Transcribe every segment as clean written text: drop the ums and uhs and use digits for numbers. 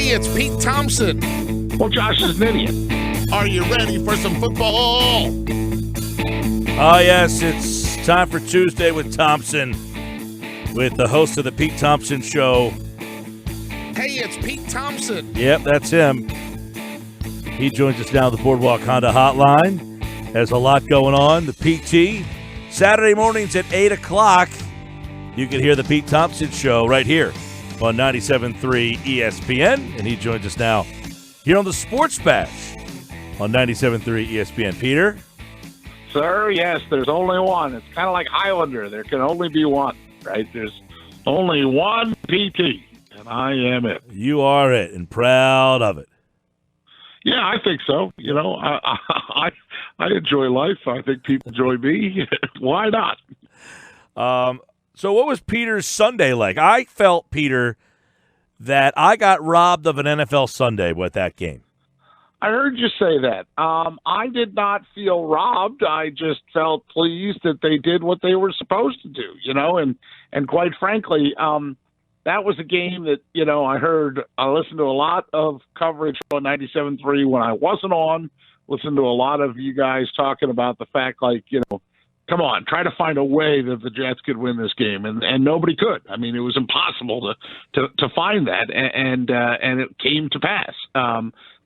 Hey, it's Pete Thompson. Well, Josh is an idiot. Are you ready for some football? Oh, yes, it's time for Tuesday with Thompson, with the host of the Pete Thompson Show. Hey, it's Pete Thompson. Yep, that's him. He joins us now at the Boardwalk Honda Hotline. Has a lot going on. The PT, Saturday mornings at 8 o'clock. You can hear the Pete Thompson Show right here on 97.3 ESPN. And he joins us now here on the Sports Bash on 97.3 ESPN. Peter? Sir, yes, there's only one. It's kind of like Highlander. There can only be one, right? There's only one PT, and I am it. You are it, and proud of it. Yeah, I think so. You know, I enjoy life. I think people enjoy me. Why not? So what was Peter's Sunday like? I felt, Peter, that I got robbed of an NFL Sunday with that game. I heard you say that. I did not feel robbed. I just felt pleased that they did what they were supposed to do, you know, and quite frankly, that was a game that, you know, I listened to a lot of coverage on 97.3 when I wasn't on, listened to a lot of you guys talking about the fact, like, you know, come on, try to find a way that the Jets could win this game, and nobody could. I mean, it was impossible to find that, and it came to pass.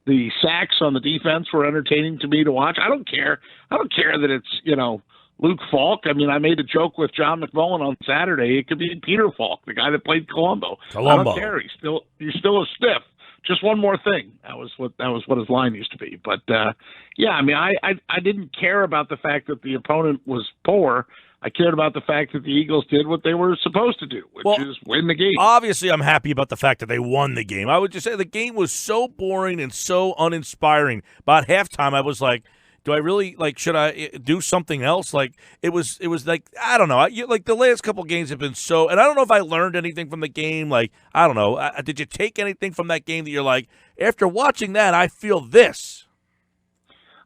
The sacks on the defense were entertaining to me to watch. I don't care that it's, you know, Luke Falk. I mean, I made a joke with John McMullen on Saturday. It could be Peter Falk, the guy that played Colombo. I don't care. He's still a stiff. Just one more thing. That was what his line used to be. But yeah, I mean, I didn't care about the fact that the opponent was poor. I cared about the fact that the Eagles did what they were supposed to do, which is win the game. Obviously, I'm happy about the fact that they won the game. I would just say the game was so boring and so uninspiring. About halftime, I was like, do I really, like, should I do something else? Like, it was like, I don't know. Like, the last couple games have been so, and I don't know if I learned anything from the game. Like, I don't know. Did you take anything from that game that you're like, after watching that, I feel this?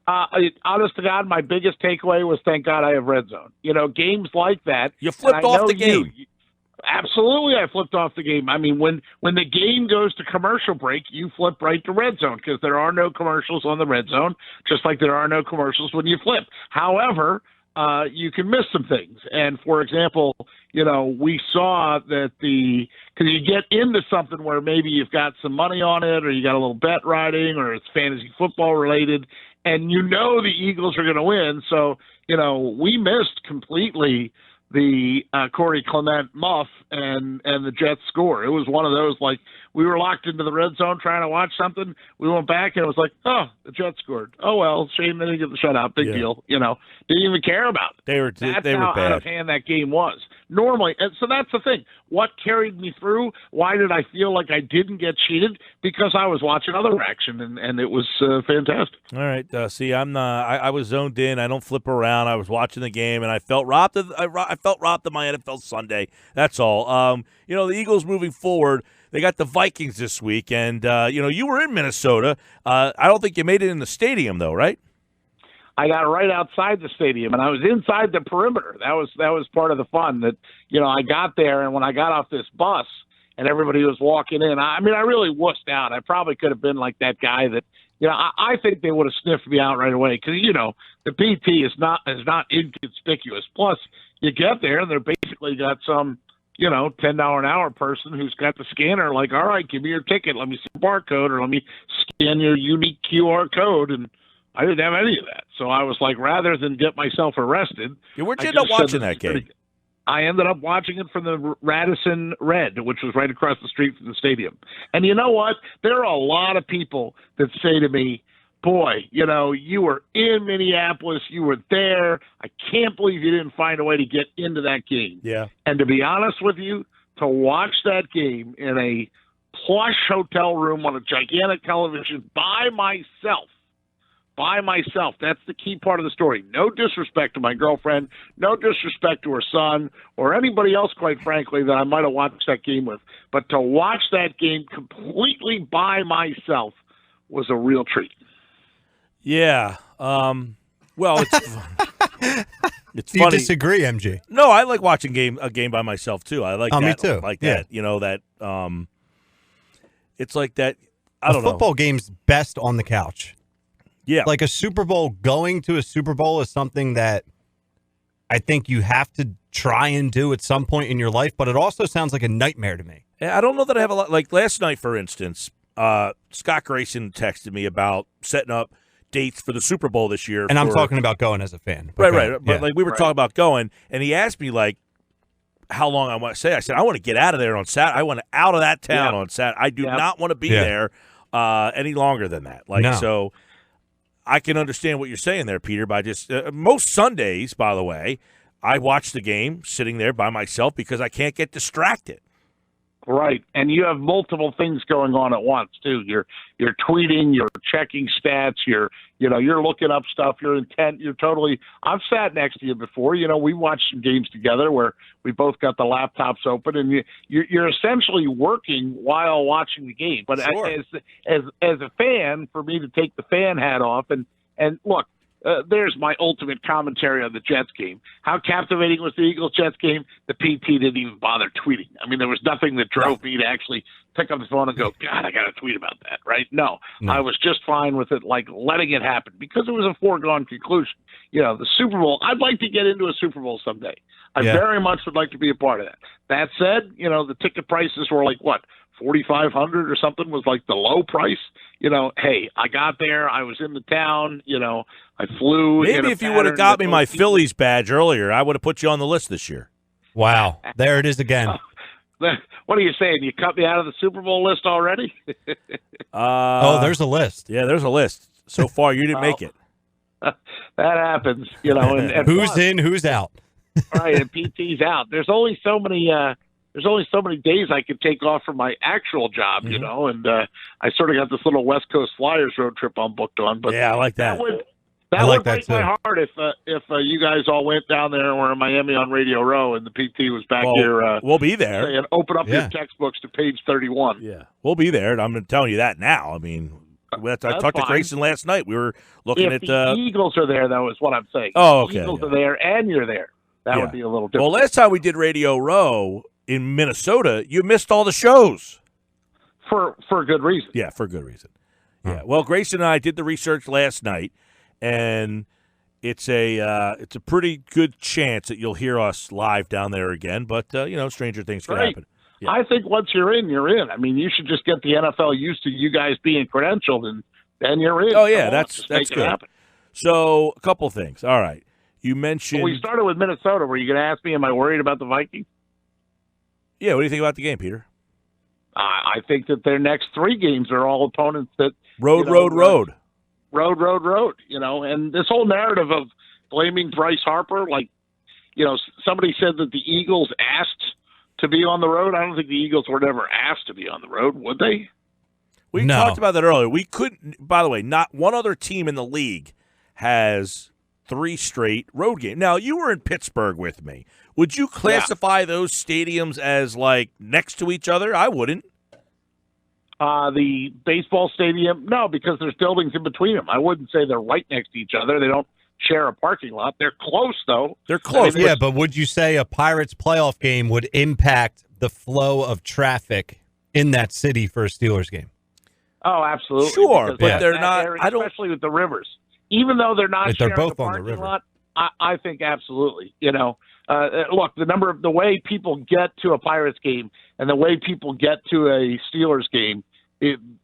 Honest to God, my biggest takeaway was, thank God I have red zone. You know, games like that. You flipped off the game. Absolutely, I flipped off the game. I mean, when the game goes to commercial break, you flip right to red zone because there are no commercials on the red zone, just like there are no commercials when you flip. However, you can miss some things. And, for example, you know, we saw that because you get into something where maybe you've got some money on it or you got a little bet riding or it's fantasy football related, and you know the Eagles are going to win. So, you know, we missed completely the Corey Clement muff and the Jets score. It was one of those, like, we were locked into the red zone trying to watch something. We went back and it was like, oh, the Jets scored. Oh, well, shame they didn't get the shutout. Big deal. You know, didn't even care about it. That's how bad. Out of hand that game was. Normally, and so that's the thing. What carried me through? Why did I feel like I didn't get cheated? Because I was watching other action, and it was fantastic. All right. See, I was zoned in. I don't flip around. I was watching the game, and I felt robbed of my NFL Sunday. That's all. You know, the Eagles moving forward, they got the Vikings this week, and, you know, you were in Minnesota. I don't think you made it in the stadium, though, right? I got right outside the stadium, and I was inside the perimeter. That was part of the fun. That, you know, I got there, and when I got off this bus and everybody was walking in, I mean, I really wussed out. I probably could have been like that guy that, you know, I think they would have sniffed me out right away because, you know, the PT is not inconspicuous. Plus, you get there, and they're basically got some, you know, $10 an hour person who's got the scanner, like, all right, give me your ticket, let me see the barcode, or let me scan your unique QR code, and I didn't have any of that. So I was like, rather than get myself arrested. Where'd you end up watching that game? I ended up watching it from the Radisson Red, which was right across the street from the stadium. And you know what? There are a lot of people that say to me, boy, you know, you were in Minneapolis, you were there. I can't believe you didn't find a way to get into that game. Yeah. And to be honest with you, to watch that game in a plush hotel room on a gigantic television by myself, that's the key part of the story. No disrespect to my girlfriend, no disrespect to her son, or anybody else, quite frankly, that I might have watched that game with. But to watch that game completely by myself was a real treat. Yeah. Well, it's it's Do funny. you disagree, MG? No, I like watching a game by myself too. I like that. Me too. Like Yeah. that. You know that. It's like that. I don't know. Football game's best on the couch. Yeah. Like a Super Bowl, going to a Super Bowl is something that I think you have to try and do at some point in your life, but it also sounds like a nightmare to me. I don't know that I have a lot. Like last night, for instance, Scott Grayson texted me about setting up dates for the Super Bowl this year. And I'm talking about going as a fan. Right. But like we were talking about going, and he asked me like how long I want to stay. I said I want to get out of there on Saturday. I want out of that town on Saturday. I do not want to be there any longer than that. So I can understand what you're saying there, Peter. By just most Sundays, by the way, I watch the game sitting there by myself because I can't get distracted. Right, and you have multiple things going on at once too. You're tweeting, you're checking stats, you're looking up stuff. You're intent. You're totally. I've sat next to you before. We watched some games together where we both got the laptops open, and you're essentially working while watching the game. But sure. as a fan, for me to take the fan hat off and look. There's my ultimate commentary on the Jets game. How captivating was the Eagles-Jets game? The PT didn't even bother tweeting. I mean, there was nothing that drove me to actually pick up the phone and go, God, I got to tweet about that, right? No, I was just fine with it, like letting it happen because it was a foregone conclusion. The Super Bowl, I'd like to get into a Super Bowl someday. I very much would like to be a part of that. That said, the ticket prices were like, what, $4,500 or something was like the low price. Hey, I got there. I was in the town. I flew. Maybe if you would have got me my Phillies badge earlier, I would have put you on the list this year. Wow. There it is again. What are you saying? You cut me out of the Super Bowl list already? There's a list. Yeah, there's a list. So far, you didn't make it. That happens. And who's plus, in, who's out. Right, and PT's out. There's only so many days I could take off from my actual job, and I sort of got this little West Coast Flyers road trip I'm booked on. But yeah, I like that. That would break my heart if you guys all went down there and were in Miami on Radio Row and the PT was back here. We'll be there. Saying, open up your textbooks to page 31. Yeah, we'll be there. And I'm telling you that now. I mean, I talked to Grayson last night. We were looking at the Eagles are there, though, is what I'm saying. Oh, okay. The Eagles are there and you're there. That would be a little different. Well, last time we did Radio Row in Minnesota, you missed all the shows. For good reason. Yeah, for good reason. Yeah. Well, Grayson and I did the research last night, and it's a pretty good chance that you'll hear us live down there again. But stranger things can happen. Yeah. I think once you're in, you're in. I mean, you should just get the NFL used to you guys being credentialed, and then you're in. Oh yeah, that's good. Happen. So a couple things. All right, you mentioned. Well, we started with Minnesota. Were you going to ask me? Am I worried about the Vikings? Yeah. What do you think about the game, Peter? I think that their next three games are all opponents that road. And this whole narrative of blaming Bryce Harper, somebody said that the Eagles asked to be on the road. I don't think the Eagles were never asked to be on the road, would they? We talked about that earlier. We couldn't. By the way, not one other team in the league has 3 straight road games. Now, you were in Pittsburgh with me. Would you classify those stadiums as next to each other? I wouldn't. The baseball stadium, no, because there's buildings in between them. I wouldn't say they're right next to each other. They don't share a parking lot. They're close, though. They're close. But would you say a Pirates playoff game would impact the flow of traffic in that city for a Steelers game? Oh, absolutely. Sure, but they're not. Especially with the Rivers. Even though they're not sharing both the on the parking river. lot, I think absolutely. Look, the way people get to a Pirates game and the way people get to a Steelers game,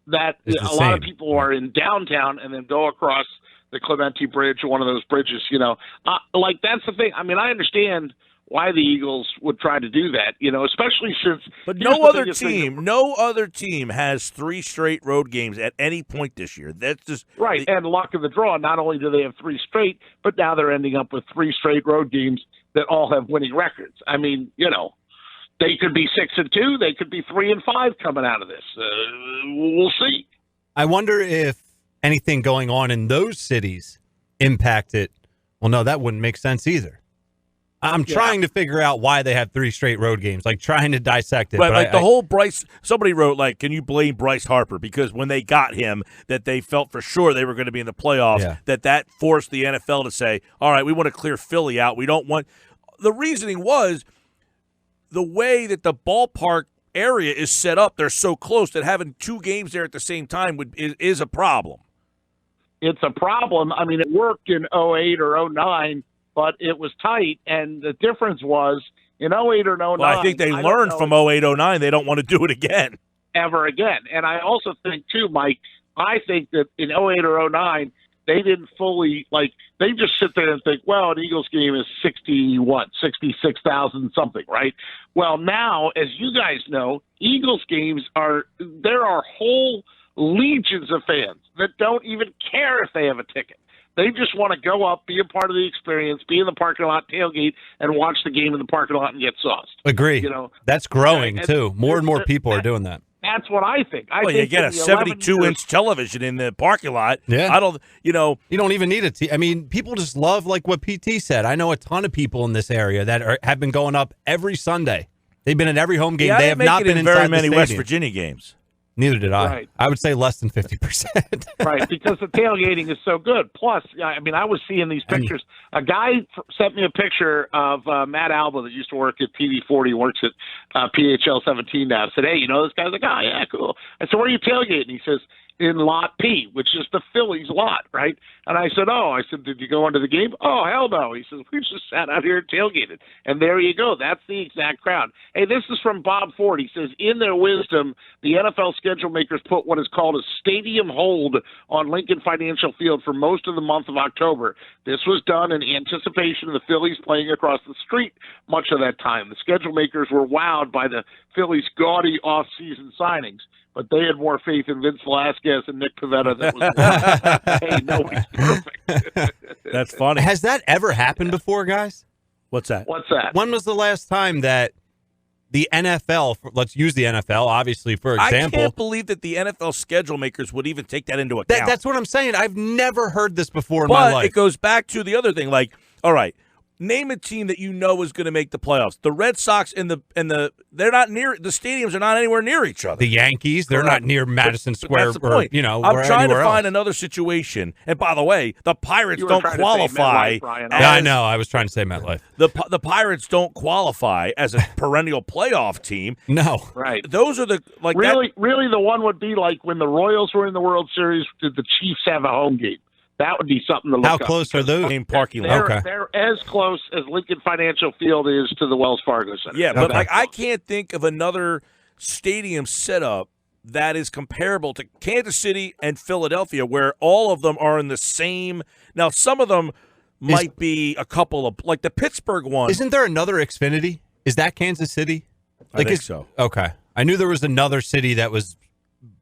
lot of people are in downtown and then go across the Clementi Bridge or one of those bridges. That's the thing. I mean, I understand why the Eagles would try to do that, especially since. But no other team has 3 straight road games at any point this year. That's just right. And luck of the draw. Not only do they have 3 straight, but now they're ending up with 3 straight road games that all have winning records. I mean, they could be 6-2, they could be 3-5 coming out of this. We'll see. I wonder if anything going on in those cities impacted. Well, no, that wouldn't make sense either. I'm trying to figure out why they have 3 straight road games, trying to dissect it. But the whole Bryce, somebody wrote, can you blame Bryce Harper? Because when they got him, that they felt for sure they were going to be in the playoffs, that forced the NFL to say, all right, we want to clear Philly out. We don't want – the reasoning was the way that the ballpark area is set up, they're so close that having two games there at the same time is a problem. It's a problem. I mean, it worked in 08 or 09, but it was tight. And the difference was in 08 or 09. Well, I think they learned from 08, 09. They don't want to do it again. Ever again. And I also think, too, Mike, I think that in 08 or 09, they didn't fully, they just sit there and think, well, an Eagles game is 66,000 something, right? Well, now, as you guys know, Eagles games there are whole legions of fans that don't even care if they have a ticket. They just want to go up, be a part of the experience, be in the parking lot, tailgate, and watch the game in the parking lot and get sauced. Agree. That's growing, too. More and more people are doing that. That's what I think. You get a 72-inch television in the parking lot. Yeah. You don't even need I mean, people just love, like what PT said. I know a ton of people in this area that have been going up every Sunday. They've been at every home game. They have not been inside very many the West stadium. Virginia games. Neither did I. Right. I would say less than 50%. Right, because the tailgating is so good. Plus, I mean, I was seeing these pictures. A guy sent me a picture of Matt Alba that used to work at TV40, works at PHL 17 now. I said, hey, you know this guy's like, oh, yeah, cool. I said, where are you tailgating? He says, in Lot P, which is the Phillies lot, right? And I said, did you go into the game? Oh, hell no. He says, we just sat out here and tailgated. And there you go. That's the exact crowd. Hey, this is from Bob Ford. He says, in their wisdom, the NFL schedule makers put what is called a stadium hold on Lincoln Financial Field for most of the month of October. This was done in anticipation of the Phillies playing across the street much of that time. The schedule makers were wowed by the Phillies' gaudy off-season signings, but they had more faith in Vince Velasquez and Nick Pivetta than was hey, nobody's perfect. That's funny. Has that ever happened before, guys? What's that? What's that? When was the last time that the NFL, let's use the NFL, obviously, for example. I can't believe that the NFL schedule makers would even take that into account. That's what I'm saying. I've never heard this before in my life. But it goes back to the other thing. Like, all right, name a team that you know is going to make the playoffs. The Red Sox and the they're not near, the stadiums are not anywhere near each other. The Yankees, they're not near Madison Square. That's the point. I'm trying to find another situation. And by the way, the Pirates don't qualify. I know. I was trying to say MetLife. The Pirates don't qualify as a perennial playoff team. No. Right. Those are the really the one would be like when the Royals were in the World Series, did the Chiefs have a home game? That would be something to look up. How close are those? Same parking lot. They're as close as Lincoln Financial Field is to the Wells Fargo Center. Yeah, but I can't think of another stadium setup that is comparable to Kansas City and Philadelphia, where all of them are in the same. Now, some of them might be a couple of, like the Pittsburgh one. Isn't there another Xfinity? Is that Kansas City? I think so. Okay. I knew there was another city that was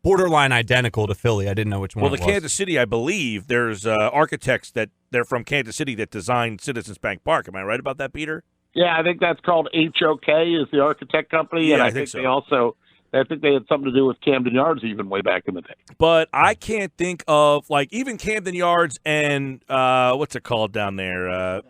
borderline identical to Philly. I didn't know which one. Well, the Kansas City, I believe, there's architects that they're from Kansas City that designed Citizens Bank Park. Am I right about that, Peter? Yeah, I think that's called HOK is the architect company. Yeah, and I think so. I think they had something to do with Camden Yards even way back in the day. But I can't think of, like, even Camden Yards and what's it called down there?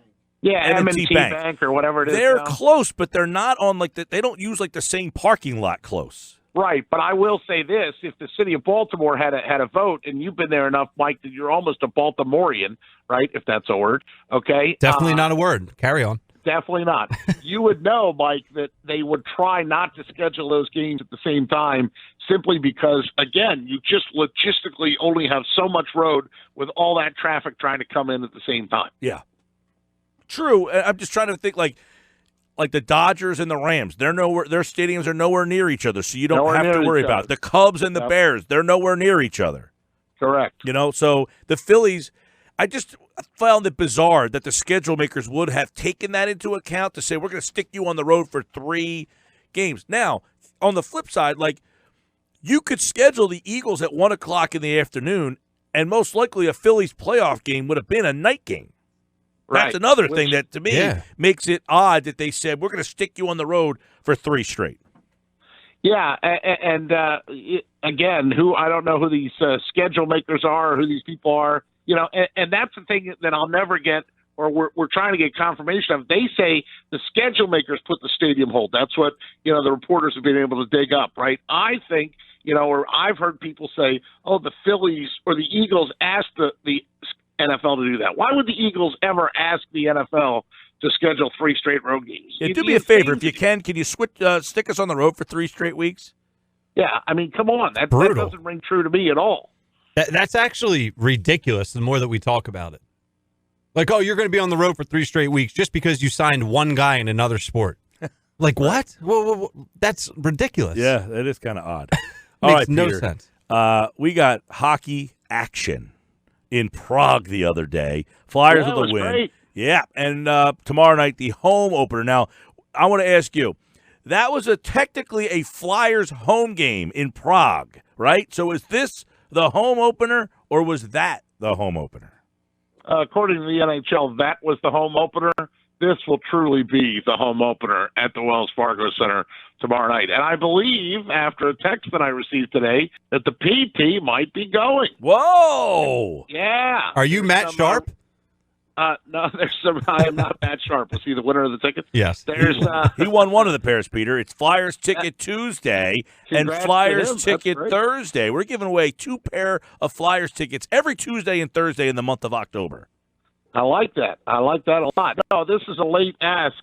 M&T Bank or whatever it is. They're close, but they're not on, like, they don't use, like, the same parking lot close. Right, but I will say this: if the city of Baltimore had a vote, and you've been there enough, Mike, that you're almost a Baltimorean, right? If that's a word, okay? Definitely not a word. Carry on. Definitely not. You would know, Mike, that they would try not to schedule those games at the same time, simply because, again, you just logistically only have so much road with all that traffic trying to come in at the same time. Yeah, true. I'm just trying to think, like the Dodgers and the Rams, their stadiums are nowhere near each other, so you don't have to worry about it. The Cubs and the Bears, they're nowhere near each other. Correct. So the Phillies, I just found it bizarre that the schedule makers would have taken that into account to say, we're going to stick you on the road for 3 games. Now, on the flip side, like, you could schedule the Eagles at 1 o'clock in the afternoon, and most likely a Phillies playoff game would have been a night game. That's another thing that, to me, makes it odd that they said, we're going to stick you on the road for 3 straight. Yeah, and again, I don't know who these schedule makers are or who these people are, and that's the thing that I'll never get, or we're trying to get confirmation of. They say the schedule makers put the stadium hold. That's what, the reporters have been able to dig up, right? I think, or I've heard people say, oh, the Phillies or the Eagles asked the NFL to do that. Why would the Eagles ever ask the NFL to schedule 3 straight road games. Yeah, do me a favor if you can you switch stick us on the road for 3 straight weeks? Yeah, I mean, come on, that doesn't ring true to me at all. That's actually ridiculous. The more that we talk about it, like, oh, you're going to be on the road for 3 straight weeks just because you signed one guy in another sport. Like what? Well, that's ridiculous. Yeah, that is kind of odd. All right, no Peter. sense. We got hockey action in Prague the other day. Flyers with a win. Great. Yeah, and tomorrow night the home opener. Now, I want to ask you, that was technically a Flyers home game in Prague, right? So is this the home opener, or was that the home opener? According to the NHL, that was the home opener. This will truly be the home opener at the Wells Fargo Center tomorrow night. And I believe, after a text that I received today, that the PT might be going. Whoa! Yeah. Are you Matt Sharp? No, I am not Matt Sharp. Was he the winner of the ticket? Yes. He won one of the pairs, Peter. It's Flyers ticket Tuesday and Flyers ticket Thursday. We're giving away 2 pair of Flyers tickets every Tuesday and Thursday in the month of October. I like that. I like that a lot. No, this is a late ask.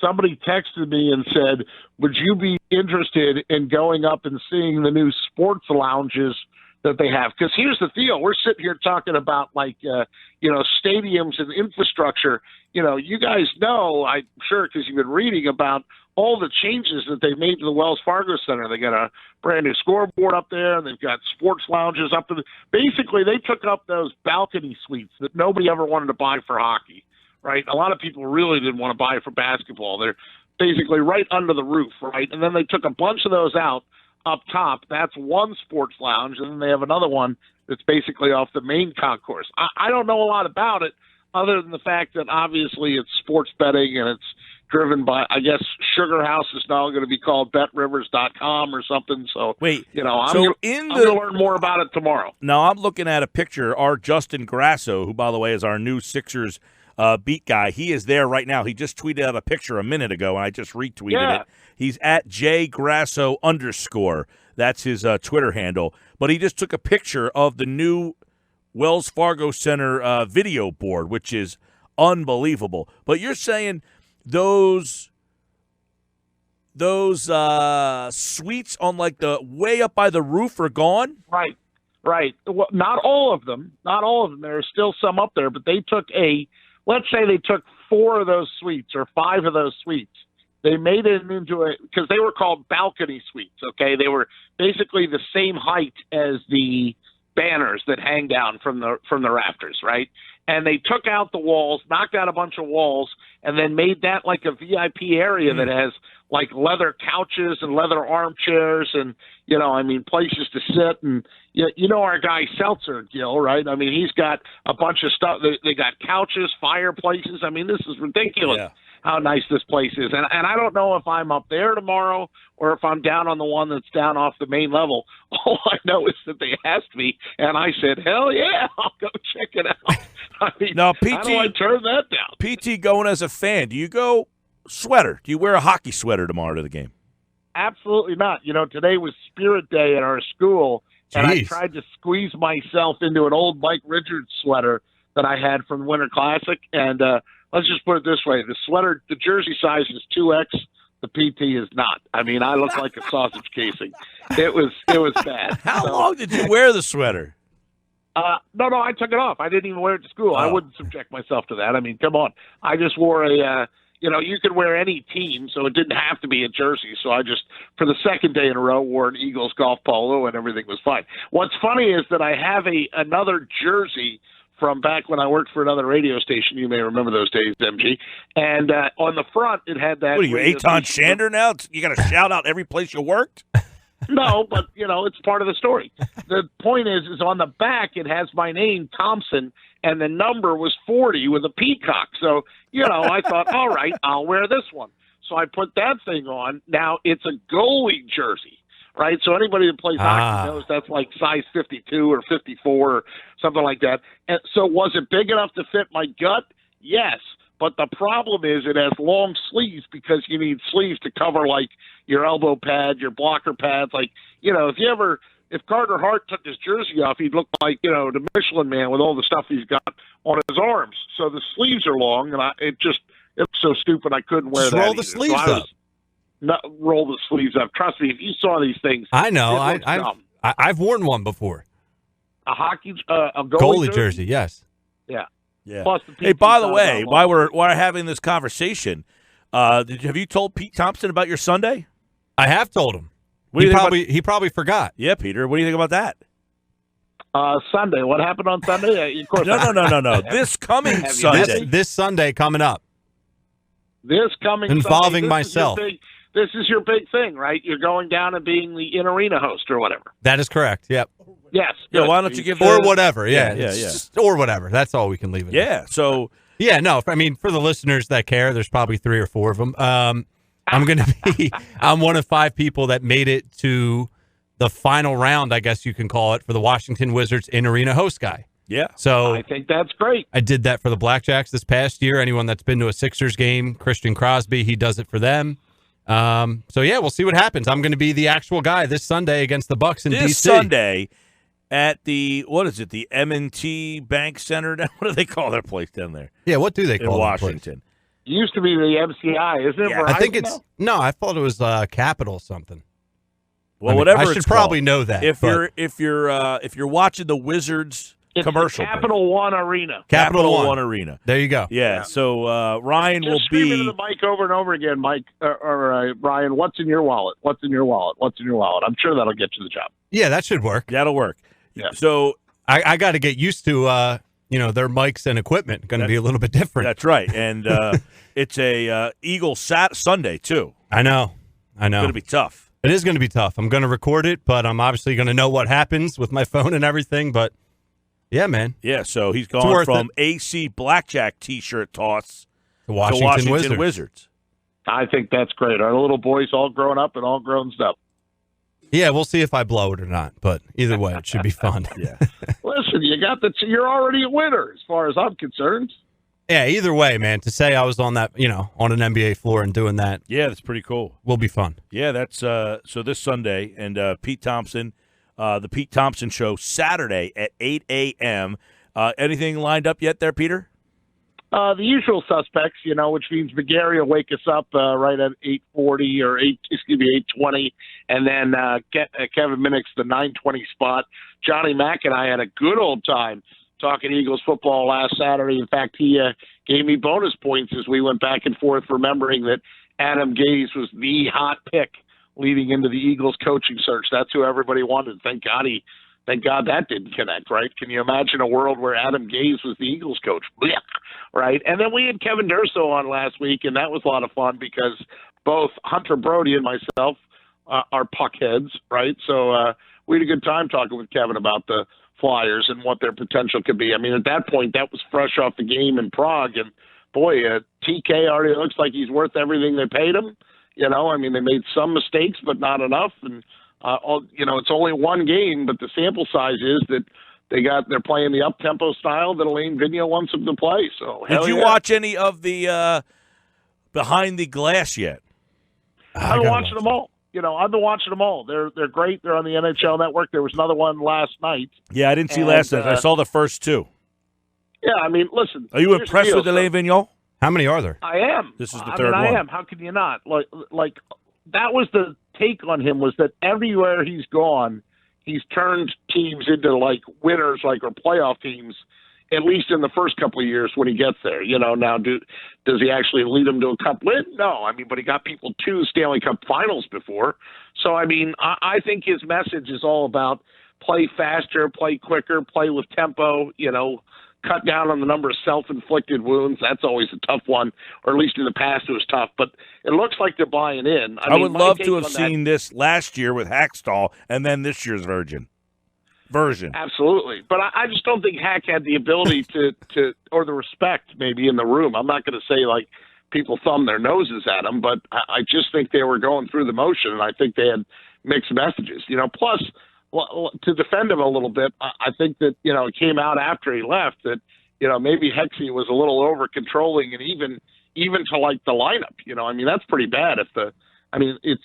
Somebody texted me and said, would you be interested in going up and seeing the new sports lounges that they have? Because here's the deal. We're sitting here talking about, stadiums and infrastructure. You guys know, I'm sure, because you've been reading about all the changes that they made to the Wells Fargo Center. They got a brand new scoreboard up there, and they've got sports lounges up there. Basically, they took up those balcony suites that nobody ever wanted to buy for hockey, right? A lot of people really didn't want to buy for basketball. They're basically right under the roof, right? And then they took a bunch of those out up top. That's one sports lounge, and then they have another one that's basically off the main concourse. I don't know a lot about it other than the fact that obviously it's sports betting and it's driven by, I guess, Sugar House is now going to be called BetRivers.com or something. So, wait, I'm going to learn more about it tomorrow. Now, I'm looking at a picture. Our Justin Grasso, who, by the way, is our new Sixers beat guy, he is there right now. He just tweeted out a picture a minute ago, and I just retweeted it. He's at @JGrasso_. That's his Twitter handle. But he just took a picture of the new Wells Fargo Center video board, which is unbelievable. But you're saying those suites on the way up by the roof are gone? Right. Well, not all of them. There are still some up there, but they took let's say they took 4 of those suites or 5 of those suites. They made it into because they were called balcony suites, okay? They were basically the same height as the banners that hang down from the rafters, right? And they took out the walls, knocked out a bunch of walls, and then made that like a VIP area that has like leather couches and leather armchairs and, places to sit. And, our guy Seltzer, Gil, right? I mean, he's got a bunch of stuff. They got couches, fireplaces. I mean, this is ridiculous how nice this place is. And I don't know if I'm up there tomorrow or if I'm down on the one that's down off the main level. All I know is that they asked me, and I said, hell yeah, I'll go check it out. I mean, now, PT, how do I turn that down? PT going as a fan, do you go sweater? Do you wear a hockey sweater tomorrow to the game? Absolutely not. Today was Spirit Day at our school, and I tried to squeeze myself into an old Mike Richards sweater that I had from the Winter Classic. And let's just put it this way. The jersey size is 2X. The PT is not. I mean, I look like a sausage casing. It was bad. How long did you wear the sweater? No, I took it off. I didn't even wear it to school. I wouldn't subject myself to that. I mean, come on. I just wore you could wear any team, so it didn't have to be a jersey. So I just, for the second day in a row, wore an Eagles golf polo, and everything was fine. What's funny is that I have another jersey from back when I worked for another radio station. You may remember those days, MG. And on the front, it had that. What are you, Eitan Shander now? You got to shout out every place you worked? No, but, it's part of the story. The point is on the back, it has my name, Thompson, and the number was 40 with a peacock. So, I thought, all right, I'll wear this one. So I put that thing on. Now, it's a goalie jersey, right? So anybody that plays hockey knows that's like size 52 or 54 or something like that. And so was it big enough to fit my gut? Yes. But the problem is it has long sleeves because you need sleeves to cover like your elbow pad, your blocker pads. Like, if Carter Hart took his jersey off, he'd look like, the Michelin Man with all the stuff he's got on his arms. So the sleeves are long, and it was so stupid I couldn't wear Just that. roll the either. sleeves so I was, up. Not roll the sleeves up. Trust me, if you saw these things, I know. it looks dumb. I've worn one before. A hockey, a Goalie jersey, yes. Yeah. Yeah. Plus the Hey, by the PT way, size while we're having this conversation, have you told Pete Thompson about your Sunday? I have told him. What do you think He probably forgot. Yeah, Peter. What do you think about that? Sunday. What happened on Sunday? Of course. No. This coming Sunday. This Sunday coming up. This coming involving Sunday, myself. This is your big thing, right? You're going down and being the in-arena host or whatever. That is correct. Yep. Yes. Yeah. Why don't you give or whatever? Yeah. Yeah. Or whatever. That's all we can leave it. Yeah. So. Yeah. No. I mean, for the listeners that care, there's probably 3 or 4 of them. I'm one of 5 people that made it to the final round, I guess you can call it, for the Washington Wizards in-arena host guy. Yeah. So I think that's great. I did that for the Blackjacks this past year. Anyone that's been to a Sixers game, Christian Crosby, he does it for them. So yeah, we'll see what happens. I'm going to be the actual guy this Sunday against the Bucks in this DC. Sunday at the the M&T Bank Center? What do they call their place down there? Yeah, what do they call in that Washington? It used to be the MCI, isn't it? Yeah. Verizon I think it's now? no. I thought it was Capital something. Well, whatever. I should it's probably called. know that. If but you're watching the Wizards It's commercial, the Capital One Arena. Capital One Arena. There you go. Yeah. So Ryan Just will scream into be. the mic over and over again, Mike or Ryan. What's in your wallet? What's in your wallet? What's in your wallet? I'm sure that'll get you the job. Yeah, that should work. That'll work. Yeah. So I got to get used to their mics and equipment. Going to be a little bit different. that's right, and it's a Eagle Sunday too. I know. It's going to be tough. It is going to be tough. I'm going to record it, but I'm obviously going to know what happens with my phone and everything. But yeah, man. Yeah. So he's gone worth from AC Blackjack T-shirt toss The to Washington Washington Wizards. I think that's great. Our little boys all grown up and all grown up. Yeah, we'll see if I blow it or not. But either way, it should be fun. Yeah. Listen, you're already a winner as far as I'm concerned. Yeah, either way, man. To say I was on that, on an NBA floor and doing that Yeah, that's pretty cool. will be fun. Yeah, that's so this Sunday, and Pete Thompson, the Pete Thompson Show, Saturday at 8 a.m. Anything lined up yet there, Peter? The usual suspects, which means McGarry will wake us up right at 8:40 or 8:20, and then Kevin Minnick's the 9:20 spot. Johnny Mack and I had a good old time talking Eagles football last Saturday. In fact, he gave me bonus points as we went back and forth, remembering that Adam Gase was the hot pick leading into the Eagles coaching search. That's who everybody wanted. Thank God that didn't connect, right? Can you imagine a world where Adam Gase was the Eagles coach? Blech, right? And then we had Kevin Durso on last week, and that was a lot of fun because both Hunter Brody and myself are puckheads, right? So we had a good time talking with Kevin about the Flyers and what their potential could be. I mean, at that point, that was fresh off the game in Prague, and boy, TK already looks like he's worth everything they paid him. I mean, they made some mistakes, but not enough, and it's only one game, but the sample size is that they're playing the up-tempo style that Elaine Vigneault wants them to play. So did you watch any of the Behind the Glass yet? I've been watching them all. I've been watching them all. They're great. They're on the NHL Network. There was another one last night. Yeah, I didn't see last night. I saw the first 2. Yeah, I mean, listen. Are you impressed with Elaine Vigneault? How many are there? I am. This is the third one. I am. How can you not? Like that was the take on him, was that everywhere he's gone, he's turned teams into winners, or playoff teams, at least in the first couple of years when he gets there. Now does he actually lead them to a cup win? No. I mean, but he got people to Stanley Cup finals before. So, I mean, I think his message is all about play faster, play quicker, play with tempo, cut down on the number of self-inflicted wounds. That's always a tough one, or at least in the past it was tough. But it looks like they're buying in. I would love to have seen this last year with Hackstall and then this year's version. Absolutely. But I just don't think Hack had the ability to or the respect maybe in the room. I'm not going to say people thumb their noses at him, but I just think they were going through the motion, and I think they had mixed messages. Plus, to defend him a little bit, I think that, it came out after he left that, maybe Hexie was a little over controlling, and even to the lineup, I mean, that's pretty bad it's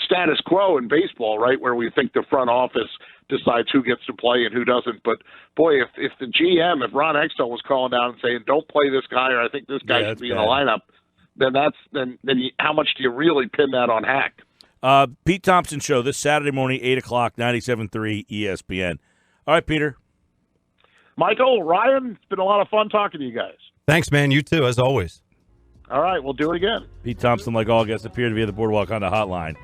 status quo in baseball, right? Where we think the front office decides who gets to play and who doesn't. But boy, if the GM, if Ron Hextall was calling down and saying, "Don't play this guy," or "I think this guy should be in the lineup," then how much do you really pin that on Hack? Pete Thompson Show this Saturday morning, 8:00, 97.3 ESPN. All right, Peter. Michael, Ryan, it's been a lot of fun talking to you guys. Thanks, man. You too, as always. All right, we'll do it again. Pete Thompson, like all guests, appear to be at the Boardwalk Honda hotline.